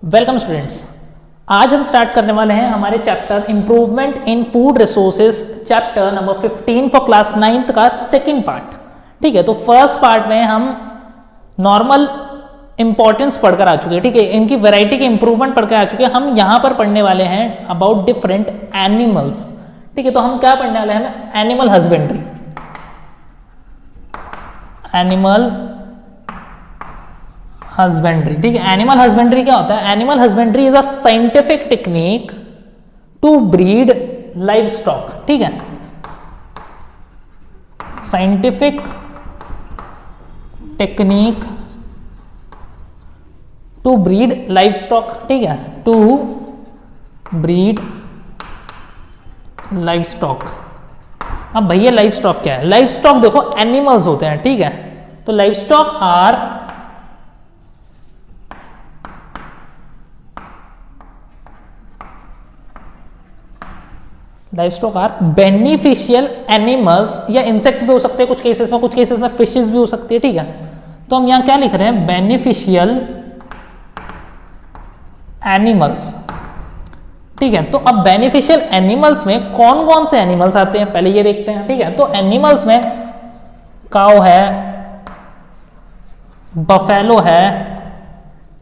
Welcome students. आज हम start करने वाले हैं हमारे chapter improvement in food resources chapter number 15 for class 9th का सेकंड पार्ट। ठीक है, तो फर्स्ट पार्ट में हम नॉर्मल इंपॉर्टेंस पढ़कर आ चुके हैं। ठीक है, इनकी वैरायटी के इंप्रूवमेंट पढ़कर आ चुके हैं। हम यहाँ पर पढ़ने वाले हैं अबाउट डिफरेंट एनिमल्स। ठीक है, तो हम क्या पढ़ने वाले हैं? Animal husbandry. Animal husbandry. ठीक है, एनिमल हस्बेंड्री क्या होता है? Animal husbandry is a scientific technique to breed livestock. ठीक है, scientific technique to breed livestock. ठीक है, टू ब्रीड लाइव स्टॉक। अब भैया लाइव स्टॉक क्या है? लाइव स्टॉक देखो एनिमल्स होते हैं। ठीक है, तो livestock are livestock are beneficial animals, या इंसेक्ट भी हो सकते हैं कुछ केसेस में फिशेस भी हो सकती है। ठीक है, तो हम यहां क्या लिख रहे हैं? Beneficial animals. ठीक है, तो अब बेनिफिशियल एनिमल्स में कौन कौन से एनिमल्स आते हैं पहले ये देखते हैं। ठीक है, तो एनिमल्स में काऊ है, बफेलो है।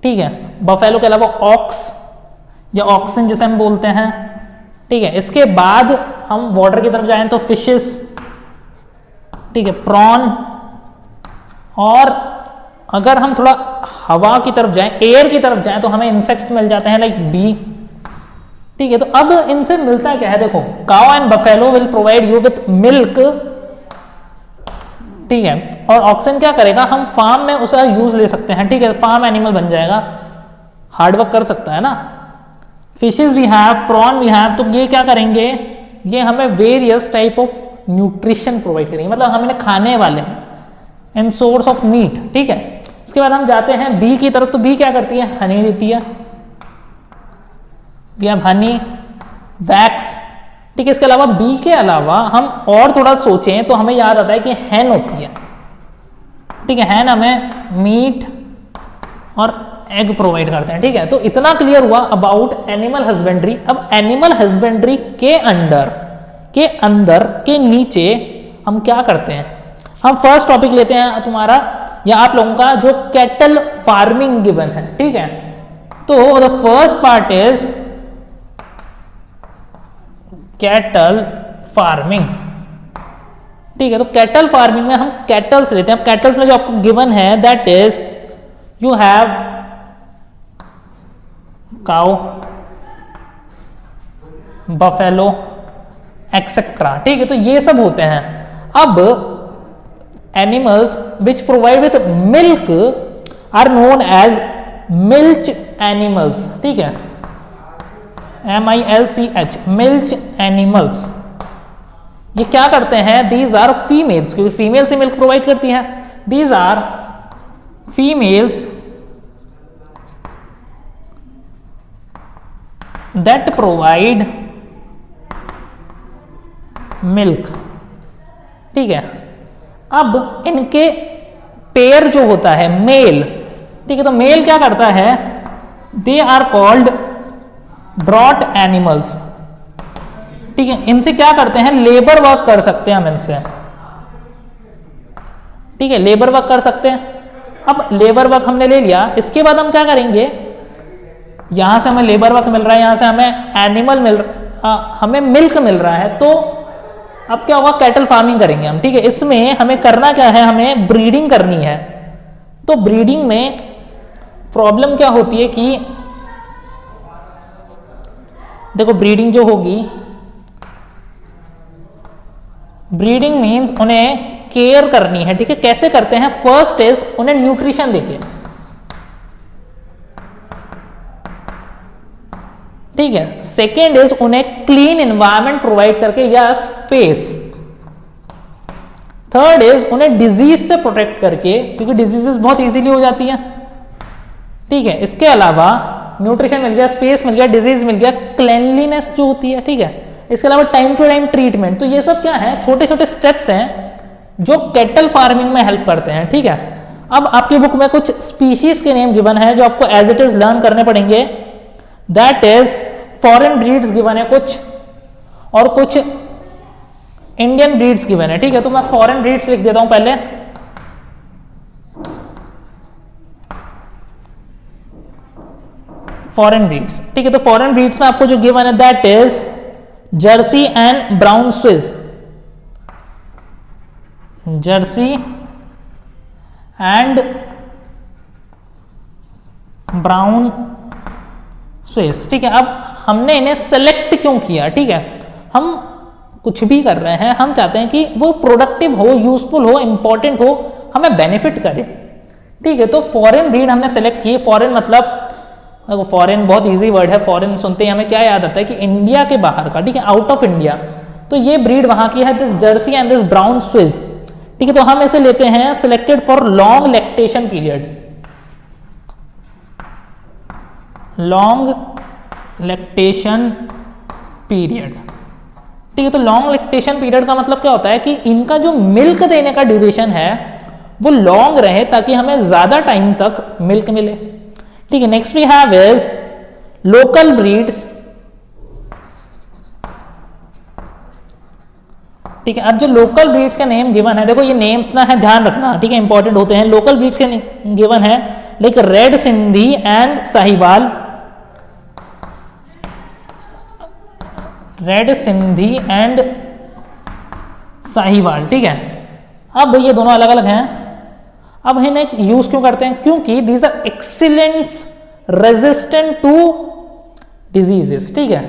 ठीक है, बफेलो के अलावा ऑक्स या ऑक्सन जिसे हम बोलते हैं। ठीक है, इसके बाद हम वाटर की तरफ जाएं तो फिशेस। ठीक है, प्रॉन। और अगर हम थोड़ा हवा की तरफ जाएं, एयर की तरफ जाएं, तो हमें इंसेक्ट्स मिल जाते हैं लाइक बी। ठीक है, तो अब इनसे मिलता क्या है? देखो, cow and buffalo will provide you with milk. ठीक है, और ऑक्सन क्या करेगा? हम फार्म में उसका यूज ले सकते हैं। ठीक है, फार्म एनिमल बन जाएगा, हार्डवर्क कर सकता है ना। फिशेस भी हैव, प्रॉन भी हैव, तो ये क्या करेंगे? ये हमें various type of nutrition provide करेंगे, मतलब हमें खाने वाले एंड सोर्स ऑफ मीट। ठीक है, इसके बाद हम जाते हैं बी की तरफ। तो बी क्या करती है? हनी देती है। We have honey, wax. ठीक है, इसके अलावा बी के अलावा हम और थोड़ा सोचें तो हमें याद आता है कि हैन होती है। ठीक है, हैन हमें मीट और एग प्रोवाइड करते हैं। ठीक है, तो इतना क्लियर हुआ अबाउट एनिमल हस्बेंड्री। अब एनिमल हस्बेंड्री के अंदर के नीचे हम क्या करते हैं? हम फर्स्ट टॉपिक लेते हैं तुम्हारा या आप लोगों का, जो कैटल फार्मिंग गिवन है। ठीक है, तो the first part is cattle farming. ठीक है, तो कैटल फार्मिंग में हम कैटल्स लेते हैं। अब कैटल्स में जो आपको गिवन है that is you have cow, buffalo etcetera. ठीक है, तो ये सब होते हैं। अब animals which provide with milk are known as milch animals. ठीक है, MILCH, मिल्च एनिमल्स। ये क्या करते हैं? दीज आर फीमेल्स, क्योंकि फीमेल से मिल्क प्रोवाइड करती है। These are females that provide milk। ठीक है, अब इनके पेयर जो होता है मेल। ठीक है, तो मेल क्या करता है? They are called draught animals. ठीक है, इनसे क्या करते हैं? लेबर वर्क कर सकते हैं हम इनसे। ठीक है, लेबर वर्क कर सकते हैं। अब लेबर वर्क हमने ले लिया, इसके बाद हम क्या करेंगे? यहां से हमें लेबर वर्क मिल रहा है, यहां से हमें हमें मिल्क मिल रहा है। तो अब क्या होगा? कैटल फार्मिंग करेंगे हम। ठीक है, इसमें हमें करना क्या है? हमें ब्रीडिंग करनी है। तो ब्रीडिंग में प्रॉब्लम क्या होती है कि देखो, ब्रीडिंग जो होगी, ब्रीडिंग मीन्स उन्हें केयर करनी है। ठीक है, कैसे करते हैं? फर्स्ट इज उन्हें न्यूट्रिशन देके। ठीक है, सेकेंड इज उन्हें क्लीन एनवायरनमेंट प्रोवाइड करके या स्पेस। थर्ड इज उन्हें डिजीज से प्रोटेक्ट करके, क्योंकि डिजीजेस बहुत इजीली हो जाती हैं। ठीक है, इसके अलावा न्यूट्रिशन मिल गया, स्पेस मिल गया, डिजीज मिल गया, क्लेनलीनेस जो होती है। ठीक है, इसके अलावा टाइम टू टाइम ट्रीटमेंट। तो ये सब क्या है? छोटे छोटे स्टेप्स हैं जो कैटल फार्मिंग में हेल्प करते हैं। ठीक है, अब आपकी बुक में कुछ स्पीशीज के नेम गिवन है जो आपको एज इट इज लर्न करने पड़ेंगे। That is foreign breeds given है कुछ, और कुछ इंडियन ब्रीड्स गिवन है। ठीक है, तो मैं फॉरेन ब्रीड्स लिख देता हूं पहले। फॉरेन ब्रीड्स, ठीक है, तो फॉरेन ब्रीड्स में आपको जो गिवन है that is Jersey and brown Swiss. Jersey and brown Swiss. ठीक है, अब हमने इन्हें सेलेक्ट क्यों किया? ठीक है, हम कुछ भी कर रहे हैं, हम चाहते हैं कि वो प्रोडक्टिव हो, यूजफुल हो, इंपॉर्टेंट हो, हमें बेनिफिट करे। ठीक है, तो फॉरेन ब्रीड हमने सेलेक्ट की। फॉरेन मतलब, फॉरेन बहुत इजी वर्ड है। फॉरेन सुनते ही हमें क्या याद आता है कि इंडिया के बाहर का, ठीक है, आउट ऑफ इंडिया। तो ये ब्रीड वहां की है, this Jersey and this brown Swiss. ठीक है, तो हम इसे लेते हैं selected for long lactation period. Long lactation period. ठीक है, तो लॉन्ग लैक्टेशन पीरियड का मतलब क्या होता है कि इनका जो मिल्क देने का ड्यूरेशन है वो लॉन्ग रहे, ताकि हमें ज्यादा टाइम तक मिल्क मिले। ठीक है, next we have is local breeds. ठीक है, अब जो लोकल ब्रीड्स का नेम गिवन है, देखो ये नेम्स ना है, ध्यान रखना, ठीक है, इंपॉर्टेंट होते हैं। लोकल ब्रीड्स के गिवन है like red Sindhi and Sahiwal. Red Sindhi and Sahiwal. ठीक है, अब ये दोनों अलग अलग हैं। अब इन्हें यूज क्यों करते हैं? क्योंकि these are excellent resistant to diseases. ठीक है,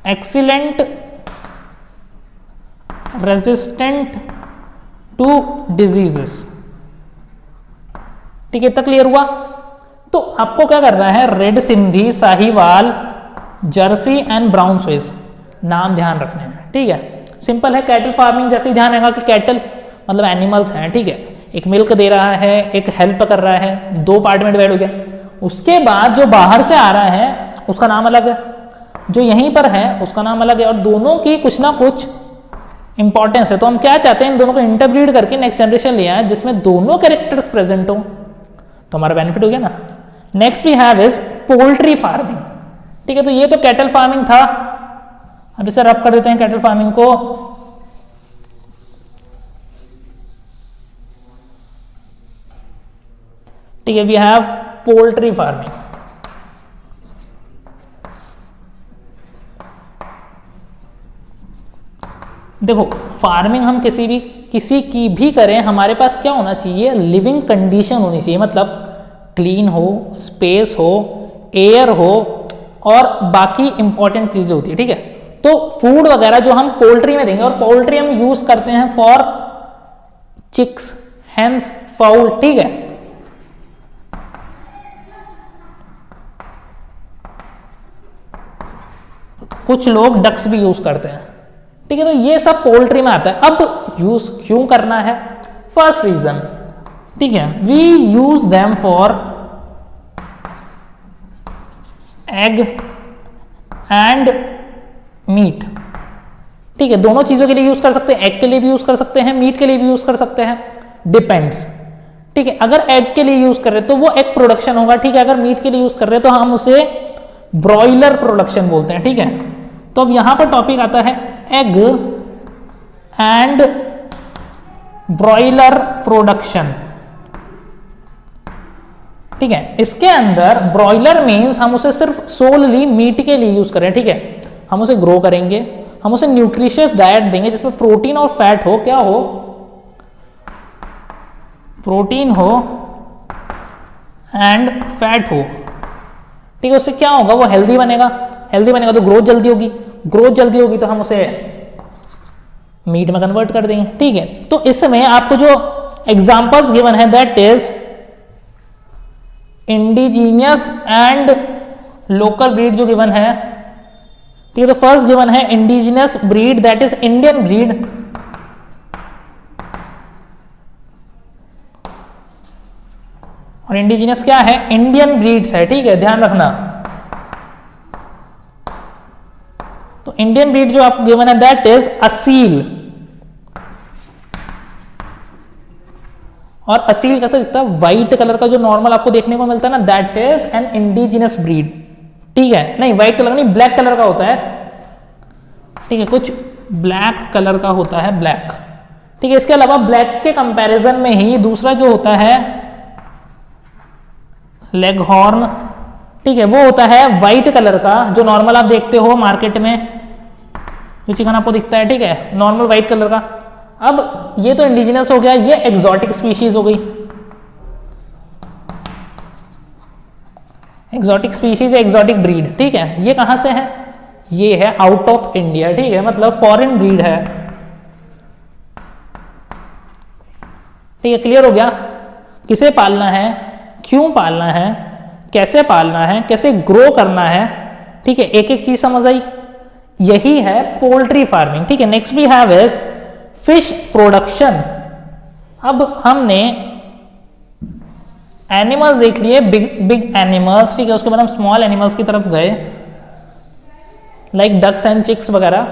एक्सीलेंट रेजिस्टेंट टू डिजीजेस। ठीक है, इतना क्लियर हुआ? तो आपको क्या करना है, red Sindhi, Sahiwal, Jersey and brown Swiss नाम ध्यान रखने हैं। ठीक है, सिंपल है। कैटल फार्मिंग जैसे ही ध्यान रहेगा कि कैटल मतलब एनिमल्स हैं। ठीक है, एक मिल्क दे रहा है, एक हेल्प कर रहा है, दो पार्ट में डिवाइड हो गया। उसके बाद जो बाहर से आ रहा है उसका नाम अलग है, जो यहीं पर है उसका नाम अलग है, और दोनों की कुछ ना कुछ इंपॉर्टेंस है। तो हम क्या चाहते हैं, इन दोनों को इंटरब्रीड करके नेक्स्ट जनरेशन ले आए जिसमें दोनों कैरेक्टर्स प्रेजेंट हो, तो हमारा बेनिफिट हो गया ना। Next we have is poultry farming. ठीक है, तो ये तो कैटल फार्मिंग था। अब इसे रब कर देते हैं कैटल फार्मिंग को। ठीक है, वी हैव पोल्ट्री फार्मिंग। देखो, फार्मिंग हम किसी की भी करें, हमारे पास क्या होना चाहिए, लिविंग कंडीशन होनी चाहिए। मतलब क्लीन हो, स्पेस हो, एयर हो, और बाकी इंपॉर्टेंट चीजें होती है। ठीक है, तो फूड वगैरह जो हम पोल्ट्री में देंगे, और पोल्ट्री हम यूज करते हैं फॉर चिक्स, हेंस, फाउल। ठीक है, कुछ लोग डक्स भी यूज करते हैं। ठीक है, तो ये सब पोल्ट्री में आता है। अब यूज क्यों करना है? फर्स्ट रीजन, ठीक है, we use them for egg and meat. ठीक है, दोनों चीजों के लिए यूज कर सकते हैं, एग के लिए भी यूज कर सकते हैं, मीट के लिए भी यूज कर सकते हैं, डिपेंड्स। ठीक है, अगर एग के लिए यूज कर रहे तो वो एग प्रोडक्शन होगा। ठीक है, अगर मीट के लिए यूज कर रहे तो हम उसे ब्रॉयलर प्रोडक्शन बोलते हैं। ठीक है, तो अब यहां पर टॉपिक आता है एग एंड ब्रॉयलर प्रोडक्शन। ठीक है, इसके अंदर ब्रॉयलर मीन्स हम उसे सिर्फ सोलली मीट के लिए यूज करें। ठीक है, हम उसे ग्रो करेंगे, हम उसे न्यूट्रिशियस डाइट देंगे जिसमें प्रोटीन और फैट हो। क्या हो? प्रोटीन हो एंड फैट हो। ठीक है, उससे क्या होगा, वो हेल्दी बनेगा। हेल्दी बनेगा तो ग्रोथ जल्दी होगी, ग्रोथ जल्दी होगी तो हम उसे मीट में कन्वर्ट कर देंगे। ठीक है, तो इसमें आपको जो एग्जांपल्स गिवन है that is indigenous and local breed जो गिवन है। ठीक है, तो फर्स्ट गिवन है indigenous breed that is Indian breed. और इंडिजिनियस क्या है? इंडियन ब्रीड्स है। ठीक है, ध्यान रखना। तो इंडियन ब्रीड जो आपको गिवन है दैट इज असील। और असील कैसा दिखता है, व्हाइट कलर का जो नॉर्मल आपको देखने को मिलता है ना, that is an indigenous breed. ठीक है, नहीं व्हाइट कलर नहीं, ब्लैक कलर का होता है। ठीक है, कुछ ब्लैक कलर का होता है, ब्लैक। ठीक है, इसके अलावा ब्लैक के कंपैरिजन में ही दूसरा जो होता है लेगहॉर्न। ठीक है, वो होता है व्हाइट कलर का, जो नॉर्मल आप देखते हो मार्केट में जो चिकन आपको दिखता है। ठीक है, नॉर्मल व्हाइट कलर का। अब ये तो इंडिजिनस हो गया, ये एक्सोटिक स्पीशीज हो गई। Exotic species, exotic breed. ठीक है, ये कहां से है, ये है आउट ऑफ इंडिया। ठीक है, मतलब फॉरेन ब्रीड है। ठीक है, क्लियर हो गया, किसे पालना है, क्यों पालना है, कैसे पालना है, कैसे ग्रो करना है। ठीक है, एक एक चीज समझ आई, यही है पोल्ट्री फार्मिंग। ठीक है, next we have is fish production. अब हमने एनिमल्स देख लिए, बिग बिग एनिमल्स। ठीक है, उसके बाद हम स्मॉल एनिमल्स की तरफ गए, लाइक डक्स एंड चिक्स वगैरह।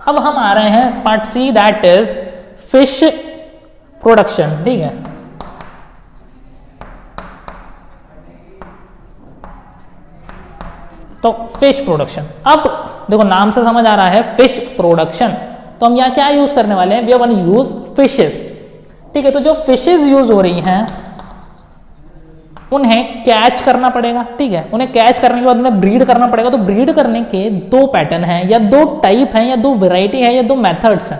अब हम आ रहे हैं part C, that is fish production. ठीक है, तो फिश प्रोडक्शन। अब देखो नाम से समझ आ रहा है फिश प्रोडक्शन, तो हम यहाँ क्या यूज करने वाले हैं, we are gonna use fishes. ठीक है, तो जो फिशेस यूज हो रही हैं उन्हें कैच करना पड़ेगा। ठीक है, उन्हें कैच करने के बाद उन्हें ब्रीड करना पड़ेगा। तो ब्रीड करने के दो पैटर्न हैं, या दो टाइप हैं, या दो वैरायटी है, या दो मेथड्स हैं।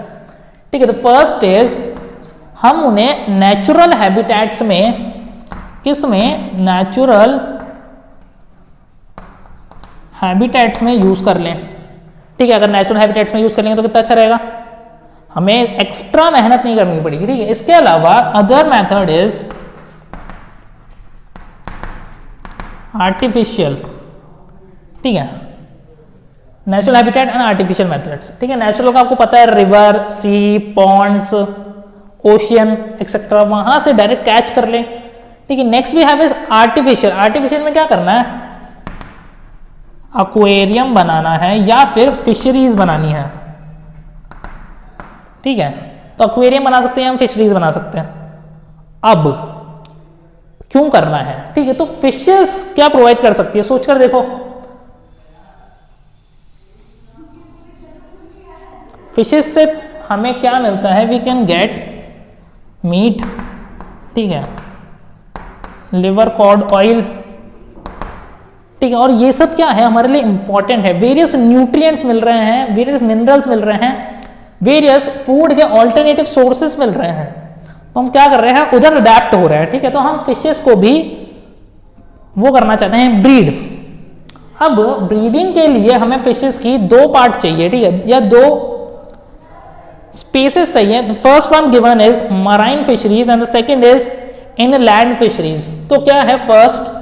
ठीक है, तो फर्स्ट इज हम उन्हें नेचुरल हैबिटेट्स में, किस में, नेचुरल हैबिटेट्स में यूज कर लें। ठीक है, अगर नेचुरल हैबिटेट्स में यूज कर लेंगे तो कितना अच्छा रहेगा, हमें एक्स्ट्रा मेहनत नहीं करनी पड़ेगी। ठीक है, इसके अलावा अदर मेथड इज आर्टिफिशियल। ठीक है, natural habitat and artificial methods. ठीक है, नेचुरल का आपको पता है river, sea, ponds, ocean etcetera, वहां से डायरेक्ट कैच कर ले। ठीक है, next we have is artificial. Artificial में क्या करना है, एक्वेरियम बनाना है या फिर फिशरीज बनानी है। ठीक है, तो एक्वेरियम बना सकते हैं, हम फिशरीज बना सकते हैं। अब क्यों करना है, ठीक है, तो फिशेस क्या प्रोवाइड कर सकती है, सोचकर देखो। फिशेस से हमें क्या मिलता है, वी कैन गेट मीट। ठीक है, लिवर, कॉड ऑयल। ठीक है, और ये सब क्या है हमारे लिए इंपॉर्टेंट है। वेरियस न्यूट्रिएंट्स मिल रहे हैं, वेरियस मिनरल्स मिल रहे हैं, वेरियस फूड के ऑल्टरनेटिव सोर्सेस मिल रहे हैं। तो हम क्या कर रहे हैं, उधर अडेप्ट हो रहे हैं। ठीक है, तो हम फिशेस को भी वो करना चाहते हैं, ब्रीड। अब ब्रीडिंग के लिए हमें फिशेस की दो पार्ट चाहिए। ठीक है, या दो स्पेसेस चाहिए। First one given is marine fisheries and the second is inland fisheries. तो क्या है, फर्स्ट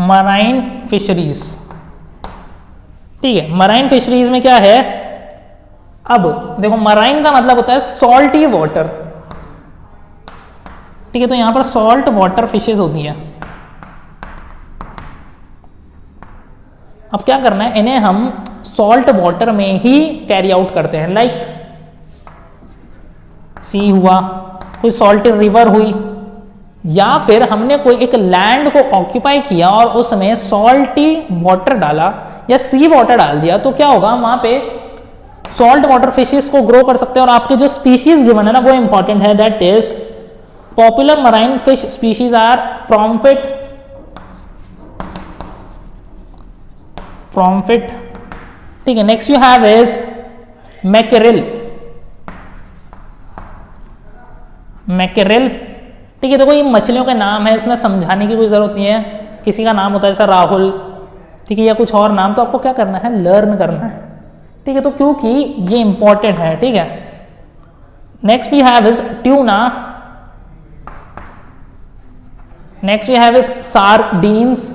मराइन फिशरीज। ठीक है, मराइन फिशरीज में क्या है, अब देखो मराइन का मतलब होता है सॉल्टी वाटर। ठीक है, तो यहां पर सॉल्ट वाटर फिशेस होती हैं। अब क्या करना है, इन्हें हम सॉल्ट वाटर में ही कैरी आउट करते हैं, लाइक सी हुआ, कोई सॉल्ट रिवर हुई, या फिर हमने कोई एक लैंड को ऑक्यूपाई किया और उसमें सॉल्टी वाटर डाला या सी वाटर डाल दिया, तो क्या होगा, वहां पे सॉल्ट वाटर फिशेस को ग्रो कर सकते हैं। और आपके जो स्पीशीज गिवन है ना, वो इंपॉर्टेंट है, that is popular marine fish species are pomfret, pomfret. ठीक है, next you have is mackerel, mackerel. ठीक है, तो ये मछलियों के नाम है, इसमें समझाने की कोई जरूरत नहीं है। किसी का नाम होता है जैसा राहुल, ठीक है, या कुछ और नाम, तो आपको क्या करना है, लर्न करना है। ठीक है, तो क्योंकि ये इंपॉर्टेंट है। ठीक है, next we have is tuna, next we have is sardines.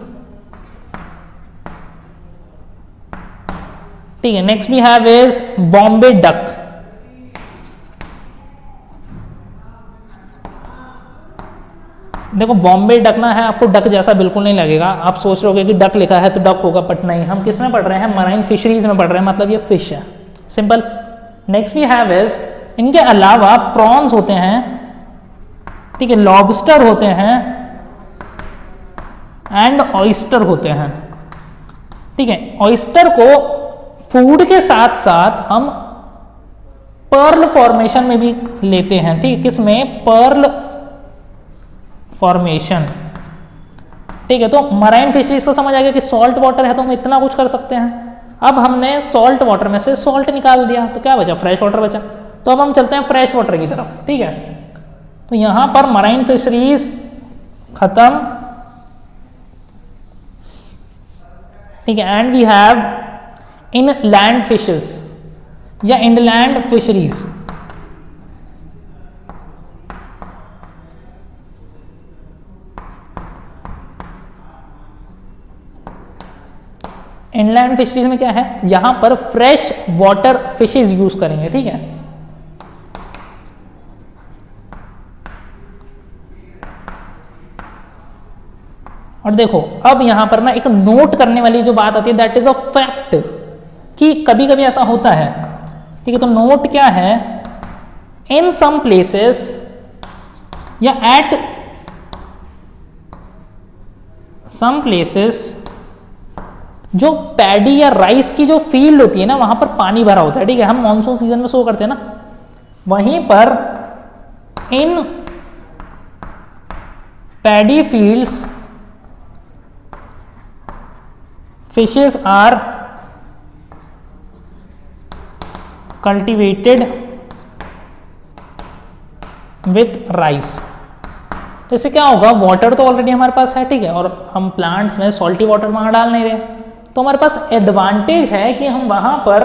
ठीक है, next we have is Bombay duck. देखो बॉम्बे डक ना है, आपको डक जैसा बिल्कुल नहीं लगेगा। आप सोच रहे होगे कि डक लिखा है तो डक होगा, बट नहीं, हम किस में पढ़ रहे हैं, मराइन फिशरीज में पढ़ रहे हैं, मतलब ये फिश है, simple. Next we have is, इनके अलावा प्रॉन्स होते हैं, ठीक है, लॉबस्टर होते हैं एंड ऑयस्टर होते हैं, ठीक है। ऑयस्टर को फूड के साथ साथ हम पर्ल फॉर्मेशन में भी लेते हैं, ठीक है, किसमें, पर्ल फॉर्मेशन, ठीक है। तो मराइन फिशरीज को समझ आ गया कि सॉल्ट वाटर है तो हम इतना कुछ कर सकते हैं। अब हमने सॉल्ट वाटर में से सॉल्ट निकाल दिया तो क्या बचा, फ्रेश वाटर बचा। तो अब हम चलते हैं फ्रेश वाटर की तरफ, ठीक है। तो यहां पर मराइन फिशरीज खत्म, ठीक है। And we have in land fishes या इनलैंड फिशरीज, इनलैंड फिशरीज में क्या है, यहां पर फ्रेश वाटर फिशेज यूज करेंगे, ठीक है। और देखो अब यहां पर ना एक नोट करने वाली जो बात आती है, दैट इज अ फैक्ट, कि कभी कभी ऐसा होता है, ठीक है। तो नोट क्या है, इन सम प्लेसेस या एट सम प्लेसेस जो पैडी या राइस की जो फील्ड होती है ना, वहां पर पानी भरा होता है, ठीक है। हम मॉनसून सीजन में शो करते हैं ना, वहीं पर in paddy fields fishes are cultivated with rice. तो इससे क्या होगा, वाटर तो ऑलरेडी हमारे पास है, ठीक है, और हम प्लांट्स में सॉल्टी वाटर वहां डाल नहीं रहे, तो हमारे पास एडवांटेज है कि हम वहां पर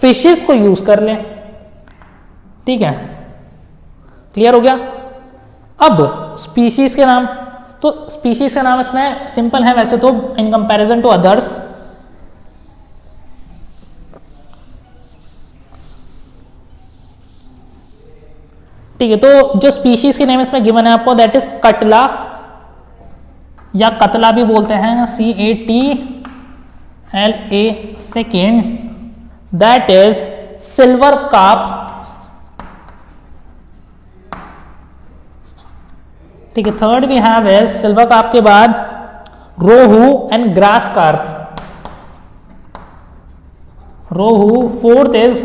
फिशेस को यूज कर लें, ठीक है। क्लियर हो गया। अब स्पीशीज के नाम, तो स्पीशीज के नाम इसमें सिंपल है वैसे तो इन कंपैरिजन टू अदर्स। ठीक है, तो जो स्पीशीज के नेम इसमें गिवन है आपको, दैट इज कटला या कतला भी बोलते हैं, CATLA second, that is silver carp, ठीक है। Third we have is silver carp के बाद rohu and grass carp, rohu. Fourth is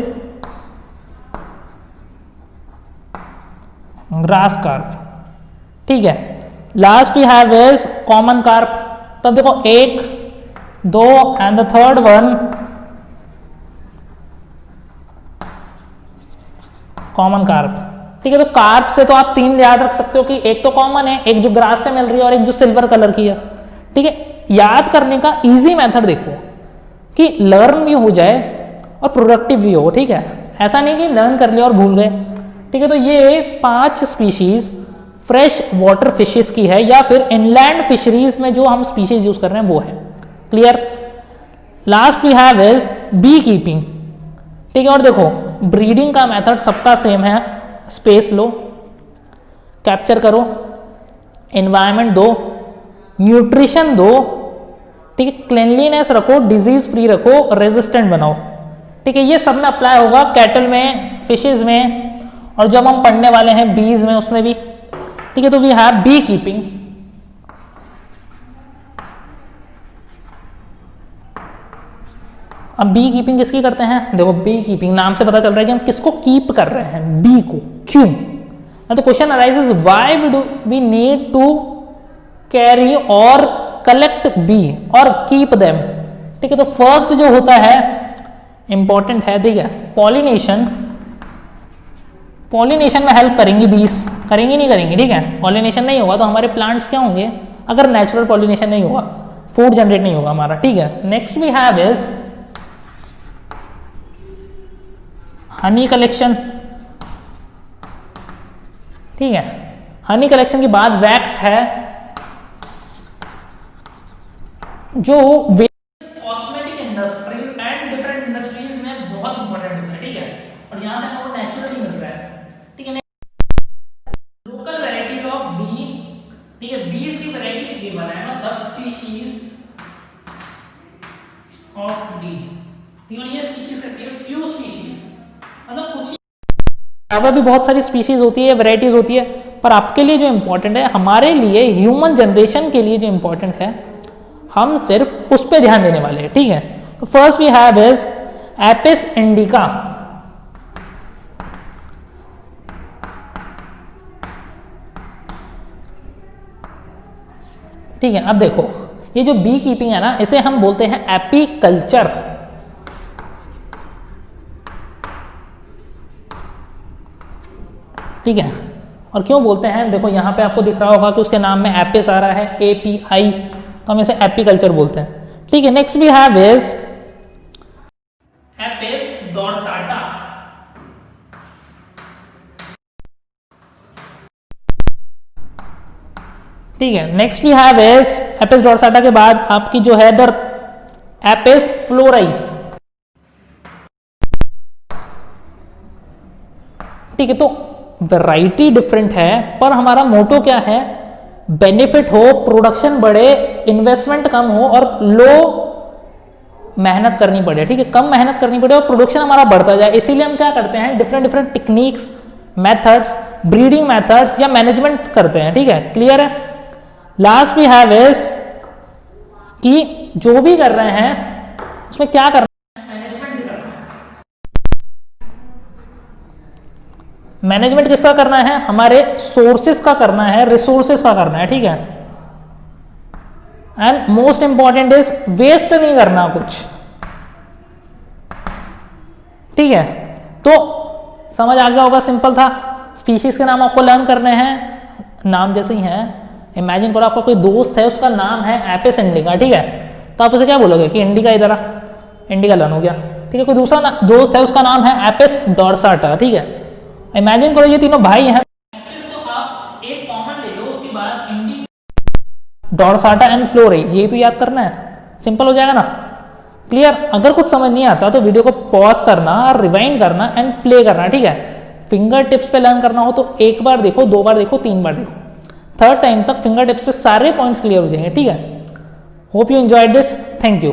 grass carp, ठीक है। Last we have is common carp. तब देखो 1 2 and the third one common carp, ठीक है। तो कार्प से तो आप 3 याद रख सकते हो कि एक तो कॉमन है, एक जो ग्रास पे मिल रही है और एक जो सिल्वर कलर की है, ठीक है। याद करने का इजी मेथड देखो कि लर्न भी हो जाए और प्रोडक्टिव भी हो, ठीक है। ऐसा नहीं कि लर्न कर लिया और भूल गए, ठीक है। तो ये 5 स्पीशीज फ्रेश वाटर फिशेस की है, या फिर इनलैंड फिशरीज में जो हम स्पीशीज यूज कर रहे हैं वो है। Clear. Last we have is beekeeping, ठीक है। और देखो ब्रीडिंग का मेथड सबका सेम है, स्पेस लो, कैप्चर करो, एनवायरनमेंट दो, न्यूट्रिशन दो, ठीक है, क्लीनलीनेस रखो, डिजीज फ्री रखो, रेजिस्टेंट बनाओ, ठीक है। ये सब में अप्लाई होगा, कैटल में, फिशेज में, और जब हम पढ़ने वाले हैं बीज में उसमें भी, ठीक है। तो वी हैव बी कीपिंग। अब बी कीपिंग किसकी करते हैं, देखो बी कीपिंग नाम से पता चल रहा है कि हम किसको कीप कर रहे हैं, बी को। क्यों, तो question arises why we need to carry और कलेक्ट बी और कीप देम, ठीक है। तो फर्स्ट जो होता है इंपॉर्टेंट है, ठीक है, पॉलिनेशन। पॉलिनेशन में हेल्प करेंगी बीस, करेंगी नहीं करेंगी, ठीक है। पॉलिनेशन नहीं होगा तो हमारे प्लांट्स क्या होंगे, अगर नेचुरल पॉलिनेशन नहीं होगा फूड जनरेट नहीं होगा हमारा, ठीक है। Next we have is honey collection, ठीक है। हनी कलेक्शन के बाद वैक्स है, जो cosmetic industries and different industries में बहुत इंपॉर्टेंट होता है, ठीक है। और यहां से हमको नेचुरली मिल रहा है, ठीक है। लोकल वेराइटीज ऑफ बी, ठीक है, बीज की वैरायटी गिवन है, मतलब स्पीशीज ऑफ बी, ठीक है। ये स्पीशीज कैसी है, फ्यू स्पीशीज, मतलब कुछ अलावा भी बहुत सारी स्पीशीज होती है, वैरायटीज होती है, पर आपके लिए जो इंपॉर्टेंट है, हमारे लिए ह्यूमन जनरेशन के लिए जो इंपॉर्टेंट है, हम सिर्फ उस पर ध्यान देने वाले हैं, ठीक है। तो first we have is Apis indica. ठीक है, अब देखो ये जो बी कीपिंग है ना, इसे हम बोलते हैं एपीकल्चर। ठीक है, और क्यों बोलते हैं, देखो यहां पे आपको दिख रहा होगा कि उसके नाम में एपिस आ रहा है, API, तो हम इसे एपीकल्चर बोलते हैं। ठीक है, next we have is Apis dorsata. ठीक है, next we have is Apis dorsata के बाद आपकी जो है इधर एपिस फ्लोराई। ठीक है, तो वैरायटी डिफरेंट है, पर हमारा मोटो क्या है, बेनिफिट हो, प्रोडक्शन बढ़े, इन्वेस्टमेंट कम हो और लो मेहनत करनी पड़े। ठीक है, कम मेहनत करनी पड़े और प्रोडक्शन हमारा बढ़ता जाए। इसीलिए हम क्या करते हैं, different different techniques, methods, breeding methods या मैनेजमेंट करते हैं। ठीक है, क्लियर है। लास्ट वी हैव इज कि जो भी कर रहे हैं उसमें क्या करना है, मैनेजमेंट भी करना है। मैनेजमेंट किसका करना है, हमारे सोर्सेस का करना है, रिसोर्सेस का करना है। ठीक है, and most important is waste नहीं करना कुछ। ठीक है, तो समझ आ गया होगा, सिंपल था। स्पीशीज के नाम आपको लर्न करने हैं, नाम जैसे ही हैं। इमेजिन करो आपका कोई दोस्त है, उसका नाम है एपिस इंडिका। ठीक है, तो आप उसे क्या बोलोगे कि इंडिका इधर आ, इंडिका लर्न हो गया। ठीक है, कोई दूसरा दोस्त है, उसका नाम है एपिस डोर्साटा। ठीक है, इमेजिन करो ये तीनों भाई हैं, तो आप एक कॉमन ले लो, उसके बाद इंडिका, डोर्साटा एंड फ्लोराई, यही तो याद करना है, सिंपल हो जाएगा ना। क्लियर। अगर कुछ समझ नहीं आता तो वीडियो को पॉज करना, रिवाइंड करना एंड प्ले करना। ठीक है, फिंगर टिप्स पे लर्न करना हो तो एक बार देखो, 2 बार देखो, 3 बार देखो, थर्ड टाइम तक फिंगर टिप्स पे सारे पॉइंट्स क्लियर हो जाएंगे। ठीक है, hope you enjoyed this, thank you.